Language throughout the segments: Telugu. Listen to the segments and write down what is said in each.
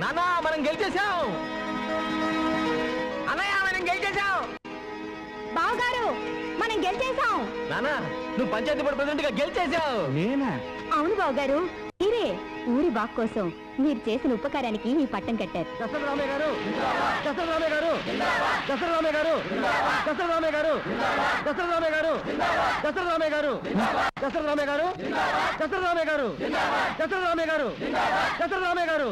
నానా మనం గెలిచేసాం. అన్నయ్య మనం గెలిచేసాం. బావగారు మనం గెలిచేసాం. నానా నువ్వు పంచాయతీ బోర్డు ప్రెసిడెంట్ గా గెలిచేసావు. నేనా? అవును బావగారు, మీరే ఊరి బాగు కోసం మీరు చేసిన ఉపకారానికి ఈ పట్టం కట్టారు. దశరథరామయ్య గారు, దశరథరామయ్య గారు, దశరథరామయ్య గారు, దశరథరామయ్య గారు, దశరథరామయ్య గారు, దశరథరామయ్య గారు, దశరథరామయ్య గారు, దశరథరామయ్య గారు, దశరథరామయ్య గారు, దశరథరామయ్య గారు.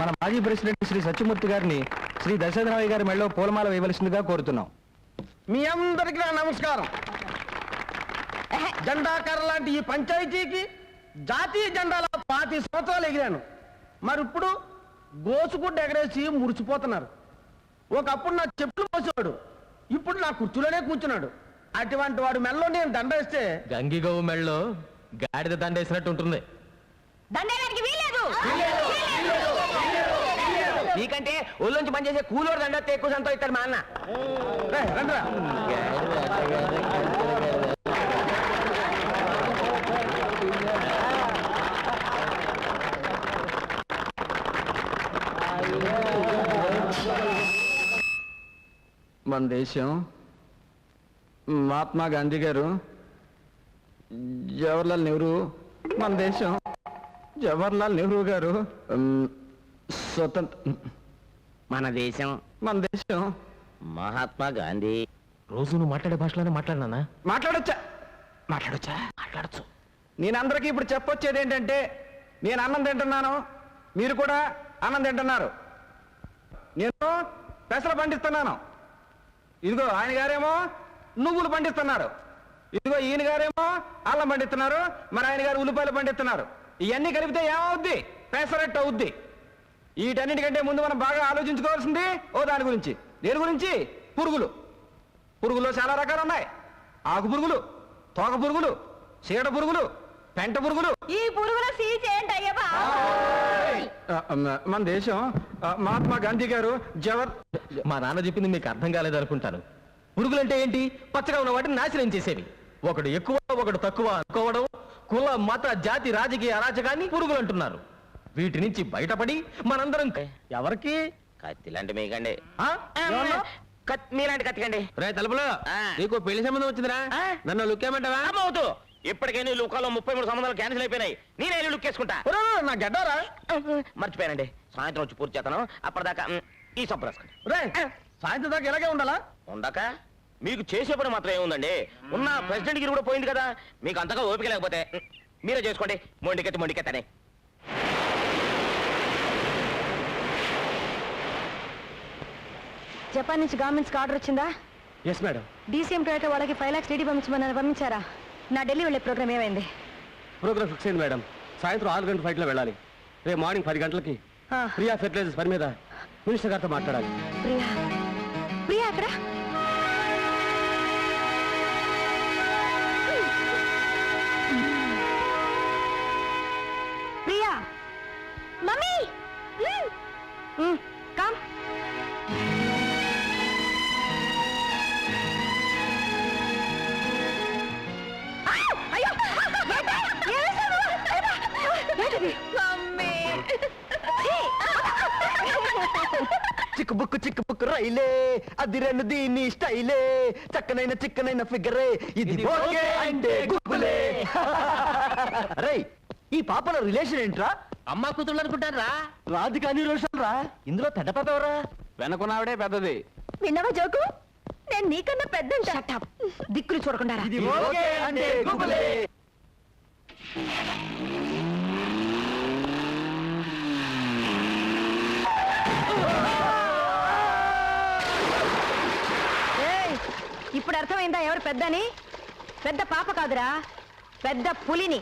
మన మాజీ ప్రెసిడెంట్ శ్రీ సత్యమూర్తి గారిని శ్రీ దశరథరామయ్య గారి మెడలో పూలమాల వేయవలసిందిగా కోరుతున్నాం. మీ అందరికీ నా నమస్కారం. జెండాకార లాంటి ఈ పంచాయతీకి జాతీయ జెండాల 25 సంవత్సరాలు ఎగిరాను. మరి ఇప్పుడు గోసుగుడ్డ ఎగరేసి మురిచిపోతున్నారు. ఒకప్పుడు నా చెప్పులు మోసేవాడు, ఇప్పుడు నా కుర్చీలోనే కూర్చున్నాడు. అటువంటి వాడు మెడలో నేను దండ వేస్తే గంగిగోవు మెళ్ళలో గాడిద దండేసినట్టు ఉంటుంది. దండేయడానికి వీల్లేదు. నీకంటే ఒళ్ళొంచి పనిచేసే కూలోడు దండ ఎక్కువ సంతోషిస్తాడు మా అన్న. రండిరా. మన దేశం మహాత్మా గాంధీ గారు, జవహర్లాల్ నెహ్రూ, మన దేశం జవహర్లాల్ నెహ్రూ గారు స్వతంత్ర, మన దేశం మహాత్మా గాంధీ. రోజు నువ్వు మాట్లాడే భాషలోనే మాట్లాడినా? మాట్లాడొచ్చా? మాట్లాడచ్చు. నేను అందరికీ ఇప్పుడు చెప్పొచ్చేది ఏంటంటే, నేను అన్నం తింటున్నాను, మీరు కూడా అన్నం తింటున్నారు. నేను పెసలు పండిస్తున్నాను, ఇదిగో ఆయన గారేమో నువ్వులు పండిస్తున్నారు, ఇదిగో ఈయన గారేమో అల్లం పండిస్తున్నారు, మరి ఆయన గారు ఉల్లిపాయలు పండిస్తున్నారు. ఇవన్నీ కలిపితే ఏమవుద్ది? పెసరట్టు అవుద్ది. వీటన్నిటికంటే ముందు మనం బాగా ఆలోచించుకోవాల్సింది దాని గురించి. దేని గురించి? పురుగులు. పురుగుల్లో చాలా రకాలు ఉన్నాయి. ఆకు పురుగులు, తోక పురుగులు, చీడ పురుగులు, పెంట పురుగులు. ఈ పురుగుల సీచేయండి అయ్యా. మన దేశం మహాత్మా గాంధీ గారు మా నాన్న చెప్పింది మీకు అర్థం కాలేదనుకుంటాను. పురుగులంటే ఏంటి? పచ్చగా ఉన్న వాటిని నాశనం చేసేవి. ఒకడు ఎక్కువ ఒకడు తక్కువ అనుకోవడం, కుల మత జాతి రాజకీయ అరాచకాన్ని పురుగులు అంటున్నారు. వీటి నుంచి బయటపడి మనందరం ఎవరికి కత్తి లాంటి మీకండి, మీలాంటి కత్తికండి. రే తలుపులో నీకు పెళ్లి సంబంధం వచ్చిందిరా, నన్ను లుక్కేమంటావా? అవుతూ ఇప్పటికే నీ లుకాలో 33 సంబంధాలు క్యాన్సిల్ అయిపోయినాయి. నేనే లుక్ వేసుకుంటా. నా గడ్డారా మర్చిపోయానండి. సాయంత్రం వచ్చి పూర్తి చేస్తాను. అప్పటిదాకా ఈ సబ్బు రాసుకోండి. సాయంత్రం దాకా ఇలాగే ఉండాలా? ఉండక మీకు చేసే పని మాత్రం ఏముందండి? ఉన్న ప్రెసిడెంట్ గిరి కూడా పోయింది కదా. మీకు అంతగా ఓపిక లేకపోతే మీరే చేసుకోండి. మొండికెత్తని జపాన్ నుంచి గవర్నమెంట్స్ ఆర్డర్ వచ్చిందా? Yes madam. డీసీఎం టొయోటా వాళ్ళకి 5 lakhs డీడీ పంపించారా? నా ఢిల్లీ వెళ్ళే ప్రోగ్రామ్ ఏమైంది? ప్రోగ్రామ్ ఫిక్స్ అయింది మేడం. సాయంత్రం 6 గంటల ఫ్లైట్లో వెళ్ళాలి. రేపు మార్నింగ్ 10 గంటలకి ప్రియా ఫెర్టిలైజర్స్ పని మీద మినిస్టర్ గారితో మాట్లాడాలి. ప్రియా అక్కడ? Priya mummy come. చిక్కుబుక్కు రైలే, అది రెండు దీని స్టైలే, చిక్కనైన ఫిగరే, ఇది ఓకే అంటే గుప్పులే. అరే ఈ పాపల రిలేషన్ ఏంట్రా? అమ్మా కూతుళ్ళు అనుకుంటారా? రాదు కానీ రోషన్ రా. ఇందులో పెద్ద పెద్దవరా? వెనకున్నావిడే పెద్దది. విన్నావా జోకు? నేను నీకన్నా పెద్ద. దిక్కులు చూడకుండా ఇది ఓకే అంటే గుప్పులే. ఇప్పుడు అర్థమైందా ఎవరు పెద్దని? పెద్ద పాప కాదురా, పెద్ద పులిని.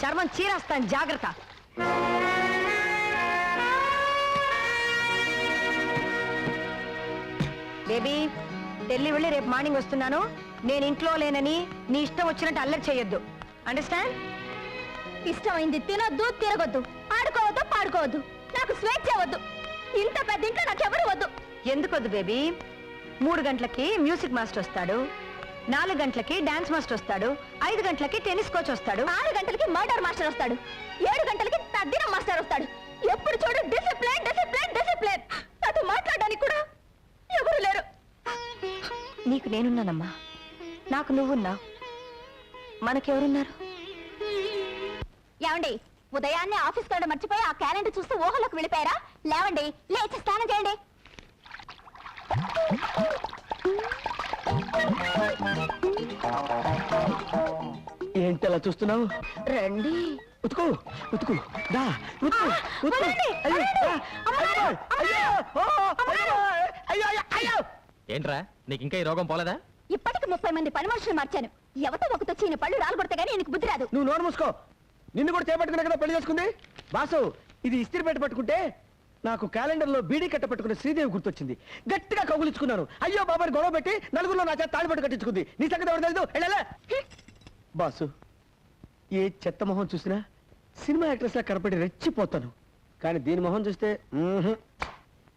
చర్మం చీరేస్తాను, జాగ్రత్త. బేబీ ఢిల్లీ వెళ్ళి రేపు మార్నింగ్ వస్తున్నాను. నేను ఇంట్లో లేనని నీ ఇష్టం వచ్చినట్టు అల్లరి చేయొద్దు. అండర్స్టాండ్? ఇష్టమైంది తినొద్దు, తిరగొద్దు, ఆడుకోవద్దు, పాడుకోవద్దు. నాకు స్వేచ్ఛ వద్దు. ఇంత పెద్ద ఇంట్లో నాకెవరు వద్దు. ఎందుకొద్దు బేబీ? 3 గంటలకి మ్యూజిక్ మాస్టర్ వస్తాడు, 4 గంటలకి డాన్స్ మాస్టర్ వస్తాడు, 5 గంటలకి టెన్నిస్ కోచ్ వస్తాడు, 6 గంటలకి మర్డర్ మాస్టర్ వస్తాడు, 7 గంటలకి తద్దినం మాస్టర్ వస్తాడు. ఎప్పుడు చూడు డిసిప్లిన్ డిసిప్లిన్ డిసిప్లిన్. నాతో మాట్లాడడానికి కూడా ఎవరు లేరు. నీకు నేనున్నానమ్మా, నాకు నువ్వున్నావు, మనకెవరున్నారు? ఏమండి, ఉదయాన్నే ఆఫీస్ కాడ మర్చిపోయి ఆ క్యాలెండర్ చూస్తూ ఊహలోకి వెళ్ళిపోయారా? లేవండి, లేచి స్నానం చేయండి. ఏంటి అలా చూస్తున్నావు? రండి. ఉతుకు ఉతుకు దా ఉతుకు ఉతుకు. వదలండి, అయ్యో, వదలండి. అయ్యో, అయ్యో, అయ్యో, అయ్యో, అయ్యో, అయ్యో. ఏంట్రా నీకు ఇంకా ఈ రోగం పోలేదా? ఇప్పటికి 30 మంది పని మనుషులు మార్చాను. ఎవతో ఒకతో చీని పళ్ళు రాలగొడితే గానీ నీకు బుద్ధి రాదు. నువ్వు నోరు మూసుకో. నిన్ను కూడా చేపట్టుకునే కదా పెళ్లి చేసుకుంది. బాసు, ఇది ఇస్త్రీ పెట్టి పట్టుకుంటే నాకు క్యాలెండర్ లో బీడీ కట్ట పట్టుకున్న శ్రీదేవి గుర్తొచ్చింది. గట్టిగా కౌగులించుకున్నాను. అయ్యో బాబాని గొడవ పెట్టి నలుగురిలో నా చేత తాళి పట్టు కట్టించుకుంది. నీ సంగతి ఎవరు తెలీదు. వెళ్ళలే. బాసు, ఏ చెత్త మొహం చూసినా సినిమా యాక్ట్రెస్ లా కనపడి రెచ్చిపోతాను. కానీ దీని మొహం చూస్తే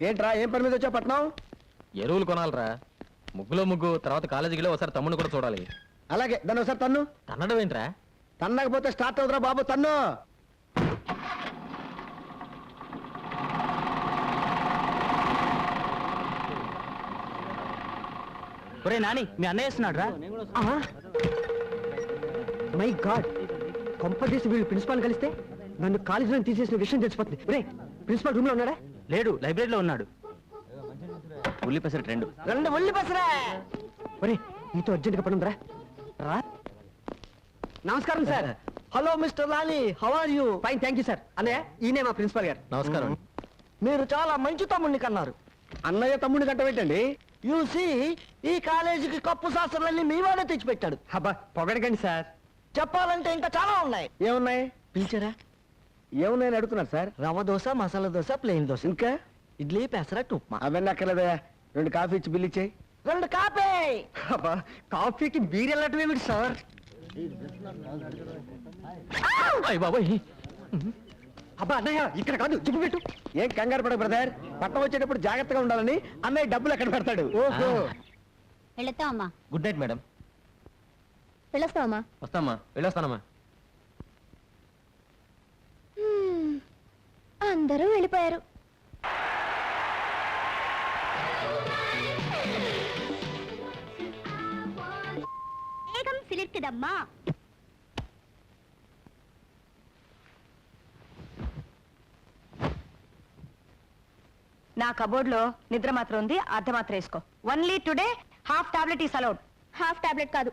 ఏంట్రా, ఏం పని మీద వచ్చా పట్నం? ఎరువులు కొనాలరా. ముగ్గులో ముగ్గు, తర్వాత కాలేజీకి వెళ్ళి ఒకసారి తమ్ముడు కూడా చూడాలి. అలాగే, దాన్ని ఒకసారి తన్ను. తన్నడం ఏంట్రా? తన్నకపోతే స్టార్ట్ అవుతురా బాబు, తన్ను. ఒరే నాని, మీ అన్నయ్య వస్తున్నాడు రా. మై గాడ్, కొంపదీసి వీళ్ళు ప్రిన్సిపాల్ కలిస్తే నన్ను కాలేజీలో తీసేసిన విషయం తెలిసిపోతుంది. రే, ప్రిన్సిపాల్ రూమ్ లో ఉన్నాడా? లేడు, లైబ్రరీలో ఉన్నాడు. ఉల్లి పెసరట్ 2. రెండు ఉల్లి పసరా. ఒరే, నీతో అర్జెంట్గా పని ఉందిరా. రా. నమస్కారం sir. Hello mister Lali, how are you? Fine, thank you sir. అన్నయ్య, ఈయనే మా ప్రిన్సిపాల్ గారు. నమస్కారం. మీరు చాలా మంచి తమ్ముడిని కన్నారు. అన్నయ్య తమ్ముడిని కట్టబెట్టండి. యూసి, ఈ కాలేజీకి కప్పు శాస్త్రాలన్నీ మీ వాడే తెచ్చిపెట్టాడు. అబ్బా, పొగడకండి సార్. చెప్పాలంటే ఇంకా చాలా ఉన్నాయి. ఏమున్నాయి? పిలిచారా? ఏమున్నాయని అడుగుతున్నారు సార్. రవ్వ దోశ, మసాలా దోశ, ప్లెయిన్ దోశ, ఇంకా ఇడ్లీ, పెసరట్టు, ఉప్మా. అవన్నీ అక్కర్లేదా? 2 కాఫీ ఇచ్చి బిల్ ఇచ్చేయి. 2 కాఫీ. అబ్బా, కాఫీకి బీర్ వెళ్ళటమేమిటి సార్? అయ్య బాబోయ్, అబ్బా అన్నయ్య, ఇక్కడ కాదు, జిప్పు పెట్టు. ఏం కంగారు పడ బ్రదర్, పట్టణం వచ్చేటప్పుడు జాగ్రత్తగా ఉండాలని అన్నయ్య డబ్బులు ఎక్కడ పెడతాడు. ఓహో. వెళతామమ్మా. Good night madam. వెళ్ళొస్తామమ్మా. వస్తామ్మా, వెళ్ళొస్తానమ్మా. అందరూ వెళ్ళిపోయారు. వేగం సిలిర్కిదమ్మా. నా కబోర్డ్ లో నిద్ర మాత్రం ఉంది, అర్ధ మాత్రం వేసుకో. Only today half tablet is allowed. Half tablet కాదు,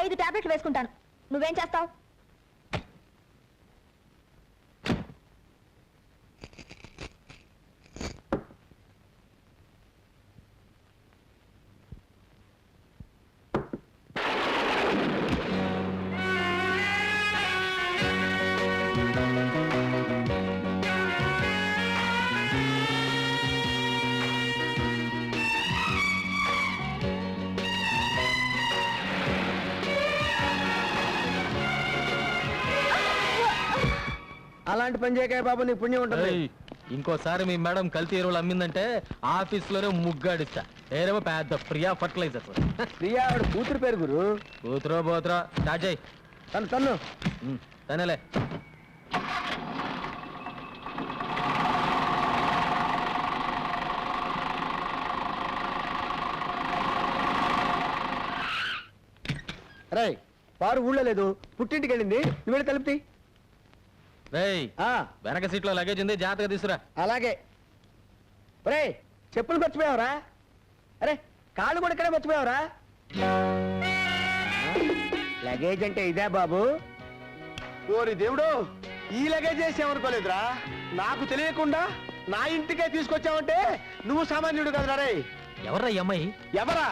5 టాబ్లెట్లు వేసుకుంటాను. నువ్వేం చేస్తావు? అలాంటి పని చేయకాయ బాబు, నీకు పుణ్యం ఉంటుంది. ఏయ్, ఇంకోసారి మీ మేడం కల్తీ ఎరువులు అమ్మిందంటే ఆఫీస్ లోనే ముగ్గాడిస్తా. ఏరేమో పెద్ద ప్రియా ఫర్టిలైజర్. ప్రియా ఆవిడ కూతురు పేరు గురు. కూతురో పోతురా, స్టార్ట్ చేయి. తన్ను. తనేలే. రై, వారు ఊళ్ళో లేదు, పుట్టింటికి వెళ్ళింది. నువ్వు వెళ్ళి తలుపుతి. రేయ్, వెనక సీట్లో లగేజ్ ఉంది, జాగ్రత్తగా తీసుకురా. అలాగే. రే, చెప్పులు మర్చిపోయావరా? అరే, కాళ్ళు కూడా ఇక్కడే మర్చిపోయావరా? లగేజ్ అంటే ఇదే బాబు. ఓరి దేవుడు, ఈ లగేజ్ చేసామనుకోలేదురా. నాకు తెలియకుండా నా ఇంటికే తీసుకొచ్చావంటే నువ్వు సామాన్యుడు కదరా. రే, ఎవర్రా ఈ అమ్మాయి? ఎవరా?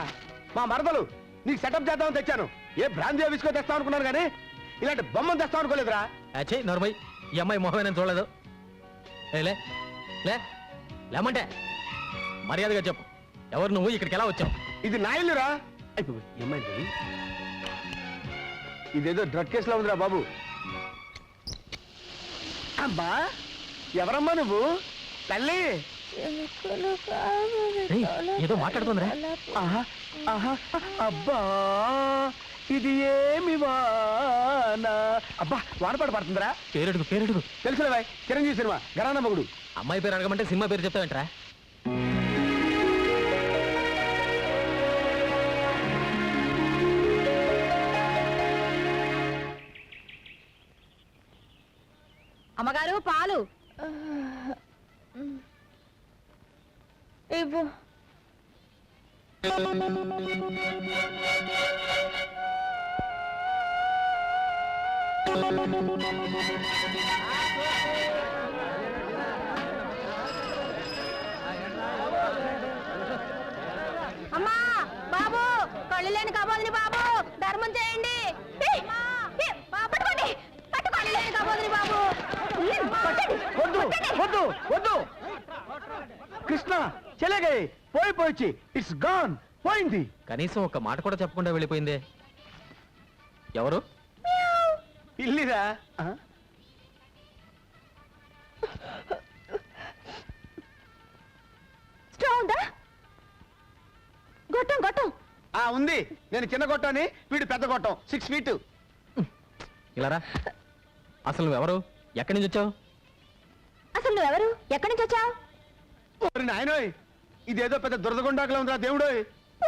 మా మరదలు. నీకు సెటప్ చేద్దామని తెచ్చాను. ఏ బ్రాంతి విసుకో తెస్తావు అనుకున్నాను కానీ ఇలాంటి బొమ్మను తెస్తావు అనుకోలేదురా. అచ్చే నోర్మై, ఈ అమ్మాయి మొహమే నేను చూడలేదు. లే లే లేమంటే మర్యాదగా చెప్పు, ఎవరు నువ్వు, ఇక్కడికి ఎలా వచ్చావు? ఇది నా ఇల్లురా. ఏమైంది? ఇదేదో డ్రగ్ కేసులో ఉందిరా బాబు. అమ్మా, ఎవరమ్మా నువ్వు? తల్లి, రేయ్, ఏదో మాట్లాడుతుందిరా. ఆహా ఆహా అబ్బా ఇది ఏమి వాన అబ్బా వానపాట పడుతుందిరా. పేరెడుగు పేరెడుగు. తెలుసులే బాయ్, చిరంజీవి సినిమా గరానా మగుడు. అమ్మాయి పేరు అడగమంటే సినిమా పేరు చెప్తావేంట్రా? అమ్మగారు పాలు. ఇవ్వు. అమ్మా బాబు, కళ్ళు లేని కబోదిని బాబు, ధర్మం చేయండి. పట్టుకోండి, పట్టుకోండి లేని కబోదిని బాబు. కొట్టండి, వద్దు వద్దు వద్దు కృష్ణ చెలగే పోయి ఇట్స్ గాన్ పోయింది. కనీసం ఒక మాట కూడా చెప్పకుండా వెళ్ళిపోయిందే. ఎవరు? ఇల్లిరా. స్ట్రాంగ్ ఉందా? గొట్టం గొట్టం. ఉంది, నేను చిన్న గొట్టని, వీడు పెద్ద గొట్టం 6 feet. ఇలారా. అసలు నువ్వెవరు? ఎక్కడి నుంచి వచ్చావు? అసలు నువ్వెవరు? ఎక్కడి నుంచి వచ్చావు? ఓరి నాయనోయ్, ఇదేదో పెద్ద దురదగుండాకలా ఉందిరా దేవుడోయ్.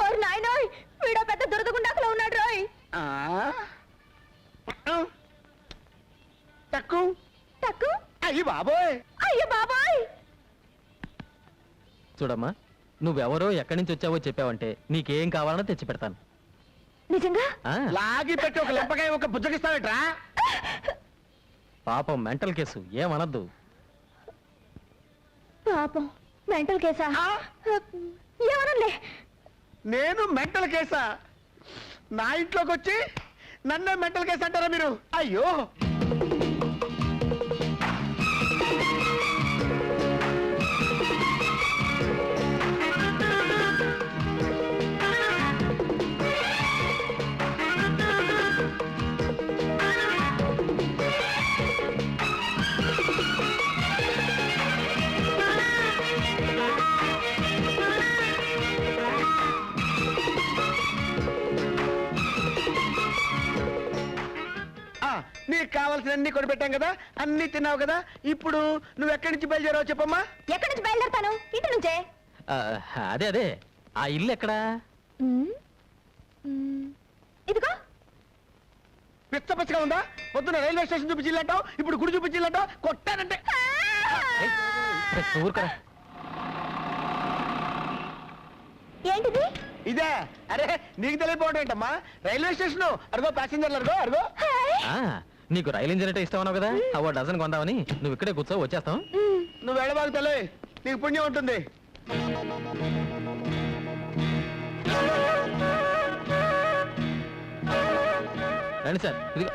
ఓరి నాయనోయ్, వీడో పెద్ద దురదగుండాకులో ఉన్నాడు రోయ్. Tuck tuck. అయ్యి బాబోయ్. అయ్యో బాబాయ్. చూడమ్మా, నువ్వెవరో ఎక్కడి నుంచి వచ్చావో చెప్పావంటే నీకేం కావాలనో తెచ్చి పెడతాను. నిజంగా? ఆ, లాగి పెట్టి ఒక లెంపకాయ ఒక బుజ్జగిస్తావేట్రా? పాపం మెంటల్ కేసు, ఏమనద్దు. పాపం మెంటల్ కేసా? ఏమనలే. నేను మెంటల్ కేసా? నా ఇంట్లోకి వచ్చి నన్నే మెంటల్ కేసు అంటారా మీరు? అయ్యో. నీకు కావాల్సిన అన్ని కొనిపెట్టాం కదా, అన్ని తిన్నావు కదా, ఇప్పుడు నువ్వు ఎక్కడి నుంచి బయలుదేరావు చెప్పమ్మా. ఎక్కడి నుంచి బయలుదేరతాను? ఇంటి నుంచే. ఆ, అదే అదే, ఆ ఇల్లు ఎక్కడా? ఇదిగో. పిచ్చ పిచ్చగా ఉందా? పొద్దున రైల్వే స్టేషన్ చూపించిల్లంటావు, ఇప్పుడు గుడి చూపించిల్లంటావు. కొట్టానంటే ఏయ్, ఊరుకోరా. ఏంటిది? ఇదే. అరే నీకు తెలియపోవడం ఏంటమ్మా? రైల్వే స్టేషన్ అరుగో, ప్యాసింజర్లు అరుగో అరుగో. ఆ, నీకు రైలు ఇంజన్ అంటే ఇష్టం అన్నావు కదా, ఓ డజన్ కొందామని. నువ్వు ఇక్కడే కూర్చో, వచ్చేస్తాం. నువ్వు వెళ్ళబాకు తల్లి, నీకు పుణ్యం ఉంటుంది. రండి సార్, ఇదిగో.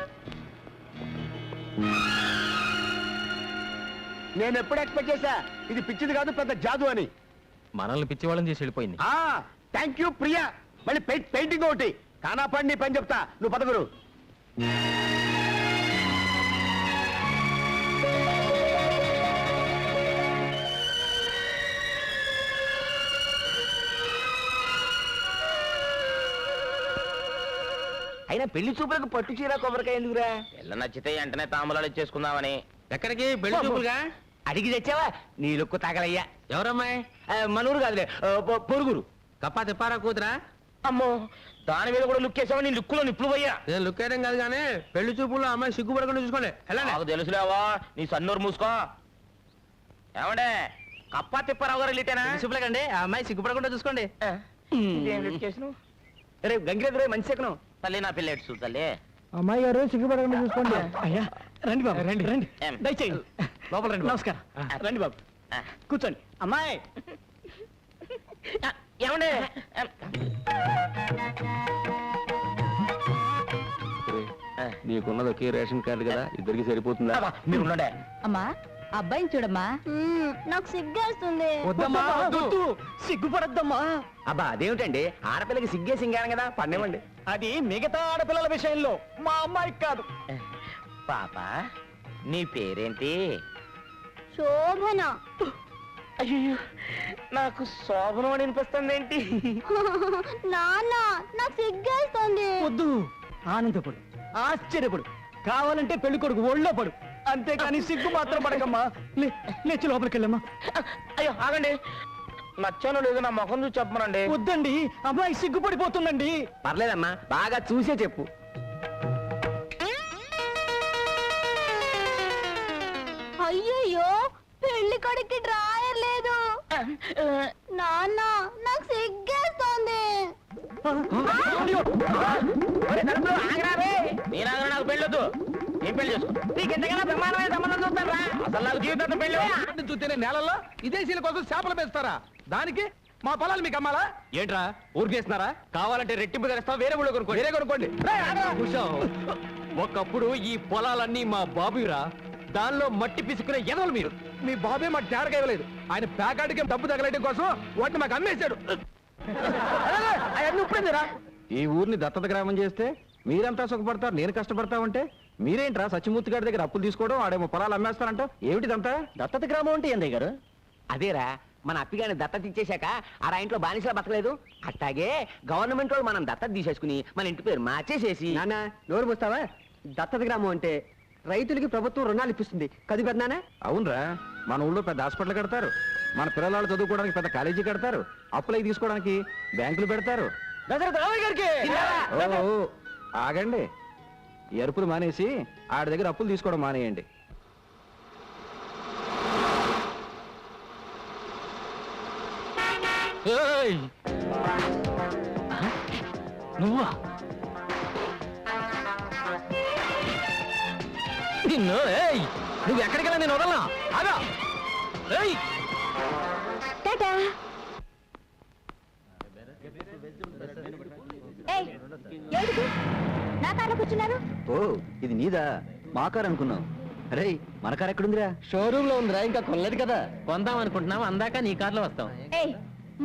నేను ఎప్పుడు ఎక్స్పెక్ట్ చేశా ఇది పిచ్చిది కాదు, పెద్ద జాదు అని. మనల్ని పిచ్చి వాళ్ళని చేసి వెళ్ళిపోయింది. Thank you Priya. మళ్ళీ పెయింటింగ్ ఒకటి కానా పడి నీ పని చెప్తా. నువ్వు పదగురు. అయినా పెళ్లి చూపులకు పట్టు చీర కొబ్బరికాయ ఎందుకురా? పిల్ల నచ్చితే వెంటనే తాంబూలాలు ఇచ్చేసుకుందామని. ఎక్కడికి? పెళ్లి చూపులుగా? అడిగి తెచ్చావా? నీ లుక్కు తాగలయ్యా. ఎవరమ్మాయి? మనూరు కాదులే, పొరుగురు. కప్పా తిప్పారా కూతురా? అమ్మో, దాని మీద కూడా లుక్ వేసావా? నీ లుక్కులో నిప్పులు పోయా. నేను లుక్ వేయడం కాదు కానీ పెళ్లి చూపుల్లో అమ్మాయి సిగ్గుపడకుండా చూసుకోండి. నాకు తెలుసులేవా, నీ సన్నూరు మూసుకో. ఏమండే, కప్పా తిప్పారావు గారు ఇల్లిటేనా? చూపులేకండి, ఆ అమ్మాయి సిగ్గుపడకుండా చూసుకోండి. రే గంగిరెద్దు రే, మంచి సెకను. తల్లి నా పిల్ల ఎటు తల్లి. అమ్మాయి గారు సిగ్గుపడకుండా చూసుకోండి. అయ్యా రండి బాబు, రండి రండి, ఏం? దయచేయండి. లోపల రండి బాబు. నమస్కారం. రండి బాబు, కూర్చోండి. అమ్మాయి ఏమండే, నీకున్నది ఒకే రేషన్ కార్డు కదా, ఇద్దరికి సరిపోతుందా? మీరు ఉండండి. అమ్మా, అబ్బాయిని చూడమ్మా. నాకు సిగ్గేస్తుంది. వద్దమ్మా, వద్దు, సిగ్గుపడద్దమ్మా. అబ్బా అదేమిటండి, ఆడపిల్లకి సిగ్గే సింగాను కదా, పన్నేమండి. అది మిగతా ఆడపిల్లల విషయంలో, మా అమ్మాయికి కాదు. పాప, నీ పేరేంటి? శోభన. అయ్యో నాకు శోభనం అని అనిపిస్తుంది ఏంటి? నాన్న నాకు సిగ్గేస్తుంది. వద్దు, ఆనందపడు, ఆశ్చర్యపడు, కావాలంటే పెళ్లి కొడుకు ఒళ్ళో పడు, అంతేకాని సిగ్గు మాత్రం పడకమ్మా. లేచి లోపలికి వెళ్ళమ్మా. అయ్యో ఆగండి, నచ్చానో లేదో నా ముఖం చూసి చెప్పమనండి. వద్దండి, అమ్మాయి సిగ్గుపడిపోతుందండి. పర్లేదమ్మా, బాగా చూసే చెప్పు. అయ్యయ్యో పెళ్లి కొడుక్కి డ్రాయర్ లేదు. నాన్న నాకు సిగ్గేస్తుంది. ఒరే తలుపులు ఆగరా రే. నేను ఆగరా, నాకు పెళ్ళొద్దు. ఏం పెళ్లి చేసుకో, నీకు ఎంతకైనా బ్రహ్మాండమైన సంబంధం చూస్తాను రా. అసలు నాకు జీవితం పెళ్ళి. చూస్తేనే నేలలో విదేశీల కోసం చేపలు పెంచుతారా? దానికి మా పొలాలు మీకు అమ్మాలా? ఏంట్రా ఊరికేస్తున్నారా? కావాలంటే రెట్టింపు ధరిస్తా, వేరే ఊళ్ళో కొనుక్కోండి. వేరే కొనుక్కోండి. ఒకప్పుడు ఈ పొలాలన్నీ మా బాబురా, దానిలో మట్టి పిసుకునే ఎదవలు మీరు. మీ బాబే మాకు తేరగా ఇవ్వలేదు. ఆయన ప్యాకాడికి డబ్బు తగలడం కోసం వాటిని మాకు అమ్మేశాడు. అవన్నీ ఉప్పుడేందిరా? ఈ ఊరిని దత్తత గ్రామం చేస్తే మీరంతా సుఖపడతారు, నేను కష్టపడతా ఉంటే మీరేంట్రా సత్యమూర్తి గారి దగ్గర అప్పులు తీసుకోవడం, ఆడేమో పొలాలు అమ్మేస్తారంట. ఏమిటిదంతా? దత్తత గ్రామం అంటే ఏందయ్య గారు? అదేరా, మన అప్పిగాని దత్తత ఇచ్చేశాక ఆ ఇంట్లో బానిసలా బతకలేదు, అట్టాగే గవర్నమెంట్ వాళ్ళు మనం దత్తత తీసేసుకుని మన ఇంటి పేరు మార్చేసేసి. నాన్న నోరు పోస్తావా? దత్తత గ్రామం అంటే రైతులకి ప్రభుత్వం రుణాలు ఇప్పిస్తుంది కది పెద్దనానా? అవునరా, మన ఊళ్ళో పెద్ద హాస్పిటల్ కడతారు, మన పిల్లలు చదువుకోవడానికి పెద్ద కాలేజీ కడతారు, అప్పులకి తీసుకోవడానికి బ్యాంకులు పెడతారు. ఓ, ఆగండి, ఎరుపులు మానేసి ఆడి దగ్గర అప్పులు తీసుకోవడం మానేయండి. నువ్వా? నిన్ను నువ్వు ఎక్కడికెళ్ళా నేను వదలనా? ఆగా. ఏయ్ టాటా. ఏయ్, ఏడికి? నా కార్లో కూర్చున్నారు. ఓ, ఇది నీదా? మా కారు అనుకున్నావు. అరే, మన కారు ఎక్కడుందిరా? షోరూమ్ లో ఉందిరా, ఇంకా కొనలేదు కదా. కొందాం అనుకుంటున్నాం, అందాక నీ కార్లో వస్తాం. ఏయ్,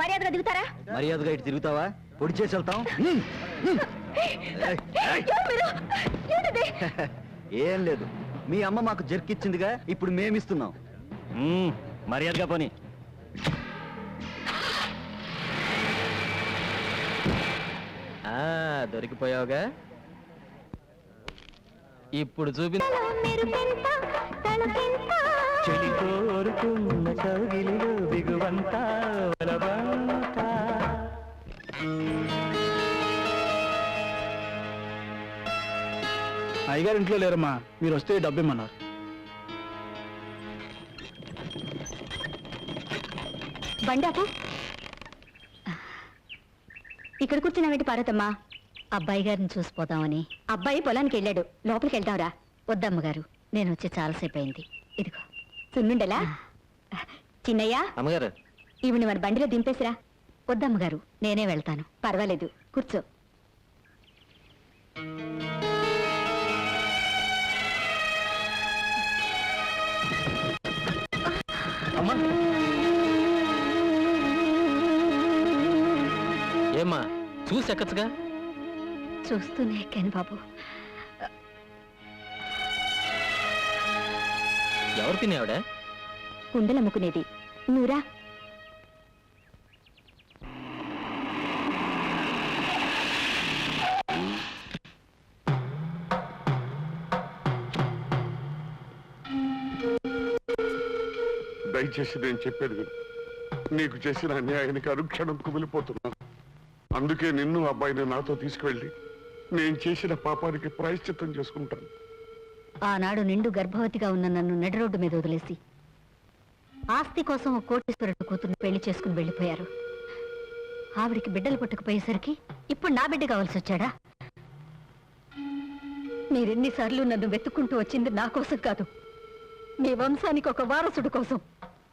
మర్యాదగా దిగుతారా? మర్యాదగా ఇటు తిరుగుతావా? పొడి చేసి వెళ్తాం. ఎవరు మీరు? ఏంటిది? ఏం లేదు, మీ అమ్మ మాకు జర్కిచ్చిందిగా, ఇప్పుడు మేమిస్తున్నాం. మర్యాదగా పోనీ. దొరికిపోయావుగా. ఇప్పుడు చూపి చెలి కోరుకున్న కౌగిలిలో దిగువంతా బలవంతా. అయ్యగారు ఇంట్లో లేరమ్మా, మీరు వస్తే డబ్బిమ్మన్నారు. బండాపు ఇక్కడ కూర్చున్నావేంటి పార్వతమ్మా? అబ్బాయి గారిని చూసిపోదామని. అబ్బాయి పొలానికి వెళ్ళాడు, లోపలికి వెళ్తావురా? వద్దమ్మగారు, నేను వచ్చి చాలాసేపు అయింది. ఇదిగో సున్నుండలా? చిన్నయ్య, అమ్మగారు, ఈవిని మన బండిలో దింపేసిరా. వద్దమ్మగారు, నేనే వెళ్తాను. పర్వాలేదు, కూర్చో. అమ్మా ఏమ్మా, చూసి ఎక్కచ్చుగా. చూస్తూనే ఎక్కాను బాబు. ఎవరు తినేవాడ? కుండలమ్ముకునేది. నువ్వురా. దయచేసి నేను చెప్పేది విను. నీకు చేసిన అన్యాయానికి అనుక్షణం కుమిలిపోతున్నాను. అందుకే నిన్ను అబ్బాయిని నాతో తీసుకువెళ్ళి నేను చేసిన పాపానికి ప్రాయశ్చిత్తం చేసుకుంటాను. ఆనాడు నిండు గర్భవతిగా ఉన్న నన్ను నడి రోడ్డు మీద వదిలేసి ఆస్తి కోసం ఒక కోటీశ్వరుడు కూతుర్ని పెళ్లి చేసుకుని వెళ్ళిపోయారు. ఆవిడికి బిడ్డలు పుట్టకపోయేసరికి ఇప్పుడు నా బిడ్డ కావాల్సి వచ్చాడా? మీరెన్నిసార్లు నన్ను వెతుక్కుంటూ వచ్చింది నా కోసం కాదు, మీ వంశానికి ఒక వారసుడు కోసం,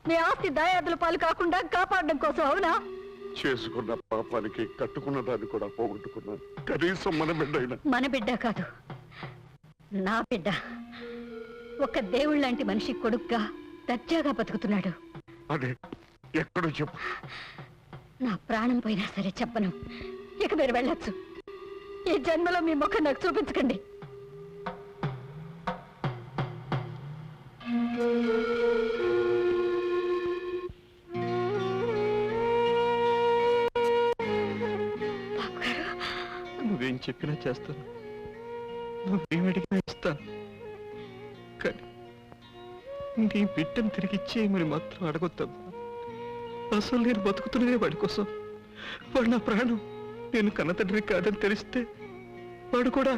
మీ ఆస్తి దాయాదుల పాలు కాకుండా కాపాడడం కోసం. అవునా? చేసుకున్న పాపానికి కట్టుకున్న దాన్ని కూడా పోగొట్టుకున్నాను. కనీసం మన బిడ్డ అయినా. మన బిడ్డ కాదు, నా బిడ్డ. ఒక దేవుళ్ళ లాంటి మనిషి కొడుగ్గా దర్జాగా బతుకుతున్నాడు. అదే ఎక్కడో చెప్పు. నా ప్రాణం పోయినా సరే చెప్పను. ఇక మీరు వెళ్ళొచ్చు. ఈ జన్మలో మీ ముఖం నాకు చూపించకండి. చెప్పినా చేస్తాను, నువ్వేమడిగినా ఇస్తాను. కానీ నీ బిడ్డను తిరిగి ఇచ్చేయమని మాత్రం అడగొద్దమ్మా. అసలు నేను బతుకుతున్నదే వాడి కోసం. వాడు నా ప్రాణం. నేను కన్నతండ్రి కాదని తెలిస్తే వాడు కూడా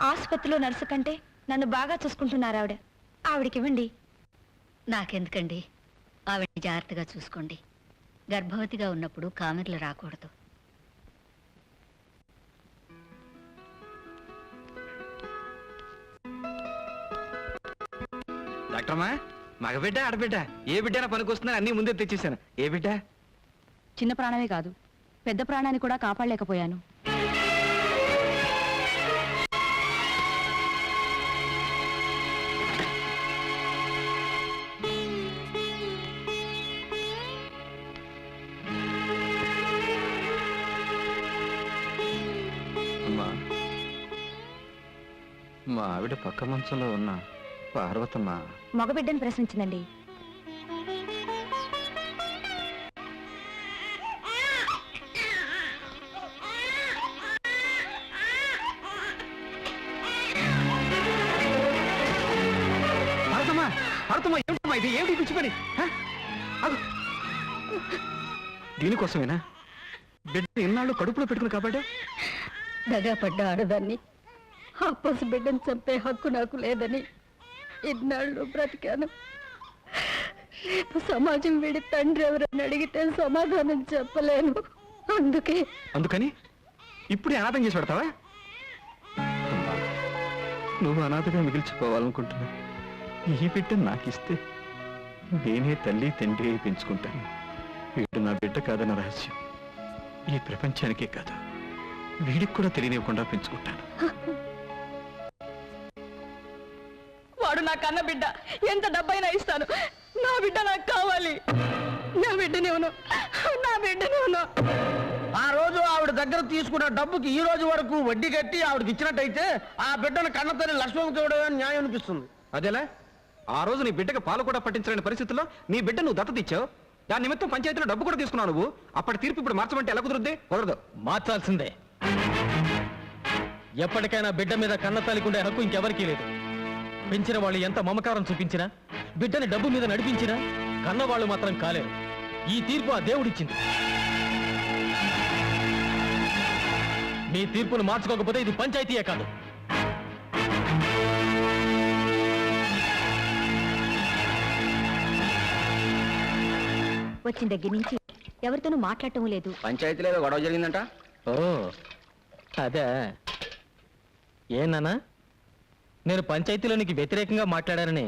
ఆసుపత్రిలో నర్సు కంటే నన్ను బాగా చూసుకుంటున్నారు ఆవిడ. ఆవిడకివ్వండి. నాకెందుకండి, ఆవిడ్ని జాగ్రత్తగా చూసుకోండి. గర్భవతిగా ఉన్నప్పుడు కామెర్లు రాకూడదు. డాక్టర్మా, మగబిడ్డ ఆడబిడ్డ ఏ బిడ్డైనా పనికొస్తుందని అన్ని ముందే తెచ్చేసాను. ఏ బిడ్డ? చిన్న ప్రాణమే కాదు, పెద్ద ప్రాణాన్ని కూడా కాపాడలేకపోయాను. అమ్మా, మా ఆవిడ పక్క మంచంలో ఉన్న పార్వతమ్మ మగబిడ్డని ప్రశ్నించిందండి. పార్వతమ్మ, పార్వతమ్మ, ఏమిటమ్మా ఇది? ఏమిటి పిచ్చి పని? దీనికోసమేనా బిడ్డ ఎన్నాళ్ళు కడుపులో పెట్టుకుని కాబట్టి? దగాపడ్డ ఆడదాన్ని ఆ పసి బిడ్డను చంపే హక్కు నాకు లేదని ఇన్నాళ్ళు బ్రతికాను. రేపు సమాజం వీడి తండ్రి ఎవరని అడిగితే సమాధానం చెప్పలేను. అందుకని ఇప్పుడే అనాథం చేసి పెడతావా? నువ్వు అనాథగా మిగిల్చిపోవాలనుకుంటున్నా. ఈ బిడ్డ నాకిస్తే నేనే తల్లి తండ్రి పెంచుకుంటాను. వీడు నా బిడ్డ కాదన్న రహస్యం ఈ ప్రపంచానికే కాదు, వీడికి కూడా తెలియనివ్వకుండా పెంచుకుంటాను. వాడు నా కన్న బిడ్డ, ఎంత డబ్బైనా ఇస్తాను. నా బిడ్డ నాకు కావాలి. నా బిడ్డనివ్వను, నా బిడ్డనివ్వను. ఆ రోజు ఆవిడ దగ్గర తీసుకున్న డబ్బుకి ఈ రోజు వరకు వడ్డీ కట్టి ఆవిడకి ఇచ్చినట్టయితే ఆ బిడ్డను కన్నతల్లి లక్ష్మణకి ఇవ్వడం న్యాయం అనిపిస్తుంది. అదేలా? ఆ రోజు నీ బిడ్డకు పాలు కూడా పట్టించలేని పరిస్థితుల్లో నీ బిడ్డ నువ్వు దత్తత ఇచ్చావు. దాని నిమిత్తం పంచాయతీలో డబ్బు కూడా తీసుకున్నావు నువ్వు. అప్పటి తీర్పు ఇప్పుడు మార్చమంటే ఎలా కుదురుద్ది? కుదరదు. మార్చాల్సిందే. ఎప్పటికైనా బిడ్డ మీద కన్న తల్లికుండే హక్కు ఇంకెవరికీ లేదు. పెంచిన వాళ్ళు ఎంత మమకారం చూపించినా, బిడ్డని డబ్బు మీద నడిపించినా కన్నవాళ్ళు మాత్రం కాలేరు. ఈ తీర్పు ఆ దేవుడిచ్చింది. మీ తీర్పును మార్చుకోకపోతే ఇది పంచాయతీయే కాదు. వచ్చిన దగ్గర నుంచి ఎవరితోనూ మాట్లాడటం లేదు. పంచాయతీలో ఏదో గొడవ జరిగిందంట. ఓ అదే. ఏనానా, నేను పంచాయతీలోనికి వ్యతిరేకంగా మాట్లాడానని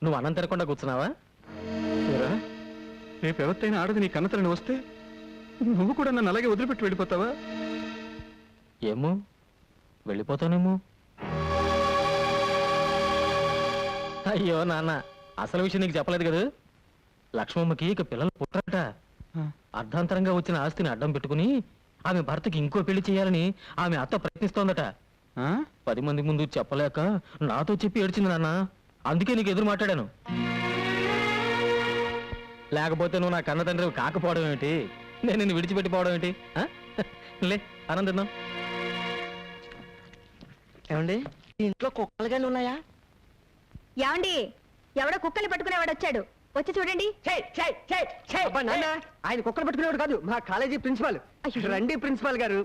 నువ్వు అన్నం తినకుండా కూర్చున్నావా? రేపు ఎవరితైనా ఆడది నీ కన్నతలని వస్తే నువ్వు కూడా నన్ను అలాగే వదిలిపెట్టి వెళ్ళిపోతావా? ఏమో, వెళ్ళిపోతానేమో. అయ్యో నాన్న, అసలు విషయం నీకు చెప్పలేదు కదా. లక్ష్మమ్మకి ఇక పిల్లలు పుట్టారట. అర్ధాంతరంగా వచ్చిన ఆస్తిని అడ్డం పెట్టుకుని ఆమె భర్తకి ఇంకో పెళ్లి చేయాలని ఆమె అత్త ప్రయత్నిస్తోందట. 10 మంది ముందు చెప్పలేక నాతో చెప్పి ఏడ్చింది నాన్న. అందుకే నీకు ఎదురు మాట్లాడాను. లేకపోతే నువ్వు నా కన్న తండ్రి కాకపోవడం ఏమిటి, నేను నిన్ను విడిచిపెట్టిపోవడం ఏంటి? లే ఆనందం. ఏమండి, ఇంట్లో కుక్కలు కానీ ఉన్నాయా? ఏమండి, ఎవడో కుక్కల్ని పట్టుకునేవాడు వచ్చాడు. వచ్చి చూడండి. ఆయన కుక్కలు పట్టుకునేవాడు కాదు, మా కాలేజీ ప్రిన్సిపాల్. రండి ప్రిన్సిపాల్ గారు.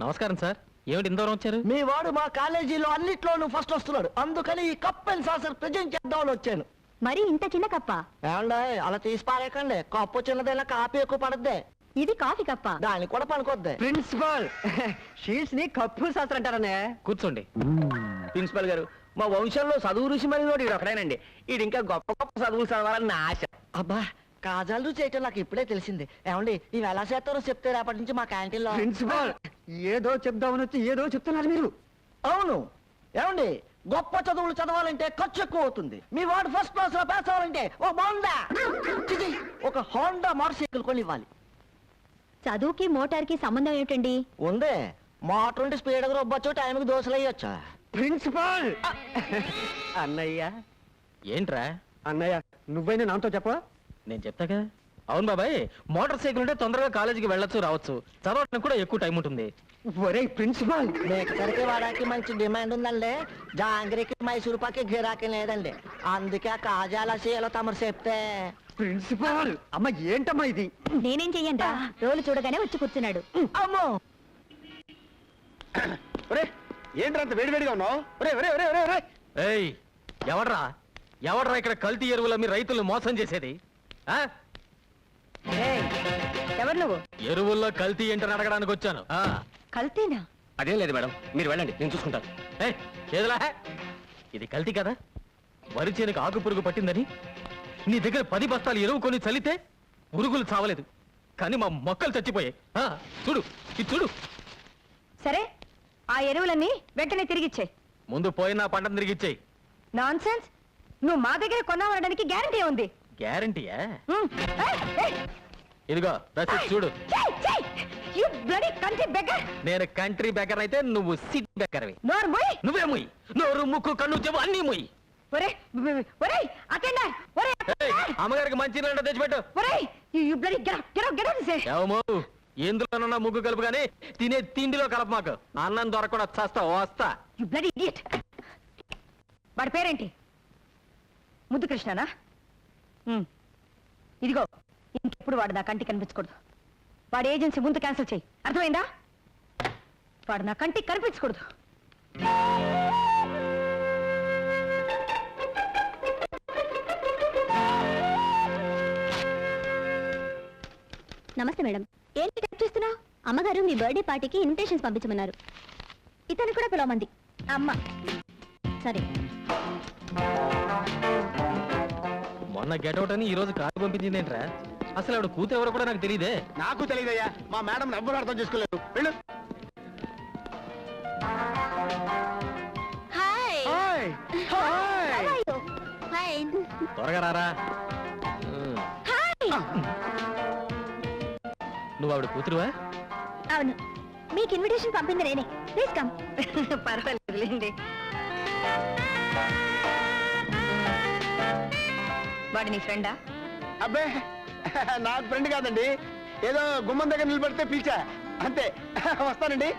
నమస్కారం సార్. ఏమిటి ఇంతవరం వచ్చారు? మీ వాడు మా కాలేజీలో అన్నిట్లోనూ ఫస్ట్ వస్తున్నాడు, అందుకని ఈ కప్ అండ్ సాసర్ ప్రెజెంట్ చేద్దామని వచ్చాను. మరి ఇంత చిన్న కప్ప? ఏమండి, అలా తీసి పారేకండి. కప్పు చిన్నదైనా కాపీ ఎక్కువ పడద్దే. ఇది కాఫీ కప్ప. దానికి కూడా పనికొద్ది. ప్రిన్సిపాల్, షీట్స్ ని కప్పు శాస్త్రం అంటారనే. కూర్చోండి. ప్రిన్సిపల్ గారు, మా వంశంలో చదువు రుచి మరి ఈడు ఒకడేనండి. ఈడు ఇంకా గొప్ప గొప్ప చదువులు చదవాలని నా ఆశ. అబ్బా, కాజాలు చేయటం నాకు ఇప్పుడే తెలిసింది. ఏమండి, ఇవి ఎలా చేస్తారో చెప్తే రేపటి నుంచి మా క్యాంటీన్ లో. ప్రిన్సిపాల్, ఏదో చెప్దామని వచ్చి ఏదో చెప్తున్నారు మీరు. అవును, ఏమండి, గొప్ప చదువులు చదవాలంటే ఖర్చు ఎక్కువ అవుతుంది. మీ వాడు ఫస్ట్ క్లాస్ లో పాస్ అవ్వాలంటే ఒక హోండా మోటార్ సైకిల్ కొని ఇవ్వాలి. చదువుకి మోటార్కి సంబంధం ఏమిటండి? ఉందే, మోటార్ ఉంటే స్పీడ్ గా రొబ్బొచ్చు, టైంకి దోశలు అయ్యొచ్చా. ప్రిన్సిపాల్ అన్నయ్య. ఏంట్రా అన్నయ్య నువ్వైనా నాతో చెప్పవా? నేను చెప్తాగా. అవును బాబాయ్, మోటార్ సైకిల్ ఉంటే తొందరగా కాలేజీకి వెళ్ళొచ్చు రావచ్చు, చదవడానికి కూడా ఎక్కువ టైం ఉంటుంది. ఒరే ప్రిన్సిపాల్, మేకసరికి వాడానికి మంచి డిమాండ్ ఉందండి. జాంగ్రీకి మైసూరు పాకి గిరాకీ లేదండి. అందుకే ఆ కాజాల చేయాలో తమరు చెప్తే. ప్రిన్సిపాల్ అమ్మ ఏంటమ్మా ఇది? నేనేం చెయ్యండి, రోలు చూడగానే వచ్చి కూర్చున్నాడు. అమ్మో ఏంట్రా అంత వేడివేడిగా ఉన్నావు? ఒరే ఒరే ఒరే ఒరే ఒరే ఏయ్, ఎవడ్రా ఎవడ్రా ఇక్కడ కల్తీ ఎరువుల మీ రైతులు మోసం చేసేది? ఆ? ఏయ్, ఎవరు నువ్వు? ఎరువుల్లో కల్తీ ఏంటని అడగడానికి వచ్చాను. కల్తీనా? అదేం లేదు మేడం, మీరు వెళ్ళండి, నేను చూసుకుంటాను. ఏయ్, ఏదిలా? ఇది కల్తీ కదా? వరి చేనుకు ఆకు పురుగు పట్టిందని నీ దగ్గర 10 బస్తాలు ఎరువు కొని చల్లితే పురుగులు చావలేదు, కానీ మా మొక్కలు చచ్చిపోయాయి. చూడు, ఇది చూడు. సరే, ఆ ఎరువులన్నీ వెంటనే తిరిగిచ్చే. ముందు పోయిన పంటను తిరిగిచ్చేయి. నాన్ సెన్స్, నువ్వు మా దగ్గర కొన్నావనడానికి గ్యారంటీ ఉంది. గ్యారంటీయా? హ్మ్. ఏయ్, ఏయ్, ఇదిగో రసీదు చూడు. చెయ్, చెయ్. You bloody country beggar. నేను కంట్రీ బెకర్ అయితే నువ్వు సిటీ బెకర్వి. నోరు మూయ్. నువ్వే ముయ్యి. నోరు ముక్కు కన్ను చెవు అన్నీ ముయ్యి. ఒరేయ్, ఒరేయ్, అటెండర్, ఒరేయ్, ఏయ్, అమ్మగారికి మంచి నీళ్ళ తెచ్చిపెట్టు. ఒరేయ్, you bloody get out this way. ఏమో ఎందులోనన్నా ముగ్గు కలుపు కానీ తినే తిండిలో కలప మాకు. అన్నం దొరకకుండా చస్తా వస్తా. You bloody idiot. వాడి పేరేంటి? ముద్దు కృష్ణనా? ఇదిగో, ఇంకెప్పుడు వాడు నా కంటికి కనిపించకూడదు. వాడి ఏజెన్సీ ముందు క్యాన్సిల్ చేయి, అర్థమైందా? వాడు నా కంటికి కనిపించకూడదు. నమస్తే మేడం. ఏంటి టైప్ చేస్తున్నావు? అమ్మగారు మీ బర్త్డే పార్టీకి ఇన్విటేషన్స్ పంపించమన్నారు. ఇతను కూడా పిలవమంది అమ్మ. సరే. మొన్న గెటౌట్ అని ఈ రోజు కారు పంపించింది ఏంట్రా? అసలు ఆవిడ కూతురు ఎవరో కూడా నాకు తెలియదే. నాకు తెలియదయ్యా, మా మేడం ఎవ్వరు అర్థం చేసుకోలేదు. వెళ్ళు. హాయ్. Hi hi hi. త్వరగా రారా. నువ్వు ఆవిడ కూతురువా? అవును, మీకు ఇన్విటేషన్ పంపింది నేనే. Please come. పర్వాలేదులేండి. వాడు నీ ఫ్రెండా? అబ్బే, నాకు ఫ్రెండ్ కాదండి, ఏదో గుమ్మం దగ్గర నిలబడితే పిలిచా అంతే. వస్తానండి.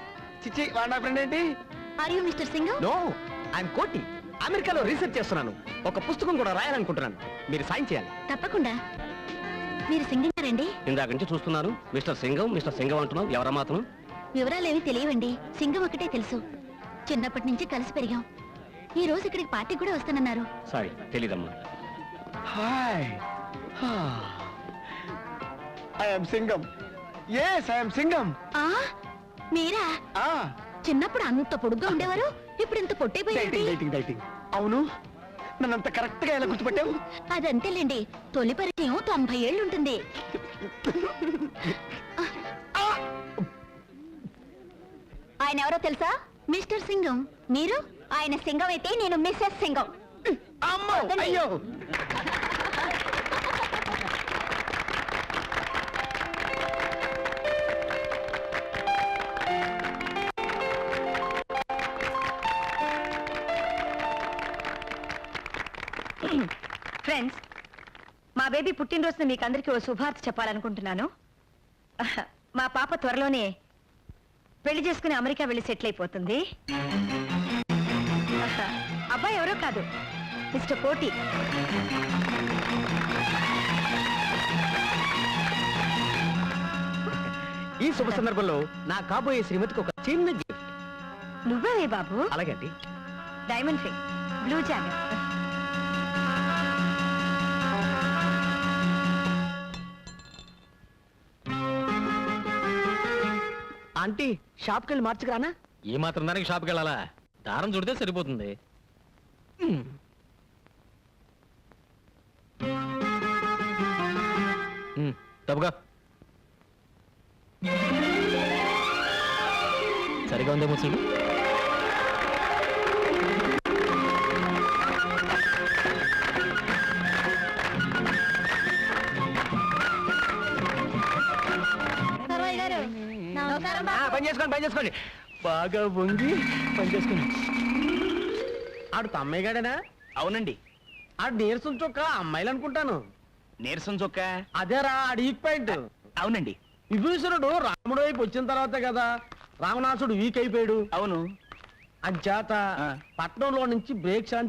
చిచ్చి, వాడు నా ఫ్రెండ్ ఏంటి? Are you mister Singh? No, I'm Koti. అమెరికాలో రీసెర్చ్ చేస్తున్నాను, ఒక పుస్తకం కూడా రాయాలనుకుంటున్నాను, మీరు సాయం చేయాలి. తప్పకుండా. మీరు సింగింగ్ రండి. ఇందాక నుంచి చూస్తున్నాను, మిస్టర్ సింగం అంటున్నావు, ఎవరా మాత్రం? వివరాలేవి తెలియవండి, సింగం ఒకటే తెలుసు. చిన్నప్పటి నుంచి కలిసి పెరిగాం. ఈ రోజు ఇక్కడికి పార్టీ కూడా వస్తానన్నారు. సారీ, తెలీదమ్మా. Hi, I'm Singam. Yes, I'm Singam. ఆ మీరా? చిన్నప్పుడు అంత పొడుగ్గా ఉండేవారు, ఇప్పుడు ఇంత పొట్టైపోయారు. డైటింగ్. అవును, నన్నంత కరెక్ట్ గా ఎలా గుర్తుపట్టావు? అదంతేలేండి, తొలి పరిచయం 90 ఏళ్ళు ఉంటుంది. ఆయన ఎవరో తెలుసా? మిస్టర్ సింగం. మీరు? ఆయన సింగం అయితే నేను మిస్సెస్ సింగం. అమ్మో, అయ్యో. ఫ్రెండ్స్, మా బేబీ పుట్టినరోజున మీకు అందరికీ ఓ శుభార్త చెప్పాలనుకుంటున్నాను. మా పాప త్వరలోనే పెళ్లి చేసుకుని అమెరికా వెళ్ళి సెటిల్ అయిపోతుంది. అబ్బాయి ఎవరో కాదు, మిస్టర్ కోటి. ఈ శుభ సందర్భంలో నా కాబోయే శ్రీమతికి ఒక చిన్న గిఫ్ట్. నువ్వే బాబు? అలాగే అండి. Diamond ring, blue jogger. Aunty, షాప్కి వెళ్ళి మార్చుకురానా? ఈ మాత్రం దానికి షాప్కి వెళ్ళాలా? దారం చుడితే సరిపోతుంది. తప్పుగా సరిగా ఉందేమో చూడు. పని చేసుకోండి. బాగా వంగి పని చేసుకోండి. ఆడు తమ్మయ్య గాడేనా? అవునండి. ఆ నీరసం చొక్క అమ్మాయిలు అనుకుంటాను. నీరసం చొక్క అదేరా ఆడి ఈక్ పాయింట్. అవునండి. విభీషణుడు రాముడు వైపు వచ్చిన తర్వాతే కదా రావణాసుడు వీక్ అయిపోయాడు. అవును. అంచేత పట్నంలో నుంచి బ్రేక్ శాంతి